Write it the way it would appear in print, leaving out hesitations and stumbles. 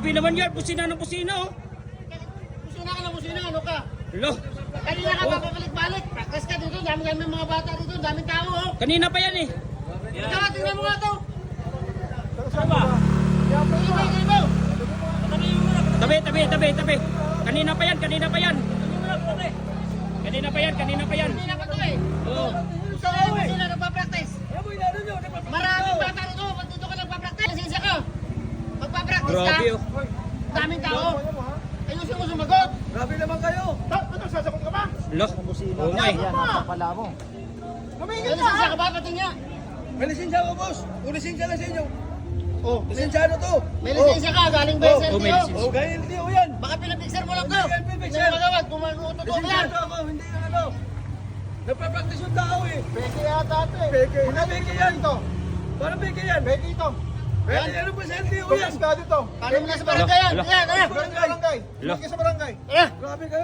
Grabe naman yan, pusina ng pusina oh. Pusina ka na pusina, ano ka? Lo, Kanina ka papabalik-balik. Practice ka dito, dami-dami mga bata dito, daming tao oh. kanina pa yan eh. Ikaw, tingnan mo nga to. Saan ba? Tingnan mo. Tabi. Kanina pa yan. Kanina pa yan. Kanina pa to eh. Oo. Sila nagpa-practice. Maraming bata dito, pag dito ka nagpa-practice. Lisensya ka. Magpa-practice ka. Grabe oh. Daming tao. Ayusin mo sumagot. Grabe naman kayo. Ano, sasagot ka ba? Lo, oo nga eh. May lisensya ka ba? Pati nga. May lisensya ko, boss. Kung lisensya na sa inyo. Oh, Lisensyado to. may lisensya ka. Galing ba yung Oh, may LTO? lisensya. Oh, gaya hindi ko yan. Baka pinapixer mo lang to. Hindi yan pinapixer. Hindi magawad. Kung totoo yan. Lisensyado ako, hindi yan ano. Nagpa-practice yung tao eh. Peke yata ito eh. Peke. Hindi peke yan. Parang peke yan. Peke ito. Peke ano pa sa LTO yan. Paano mo na sa barangay yan? Ala. Yan, Barangay. Lo. Tara. Grabe kayo.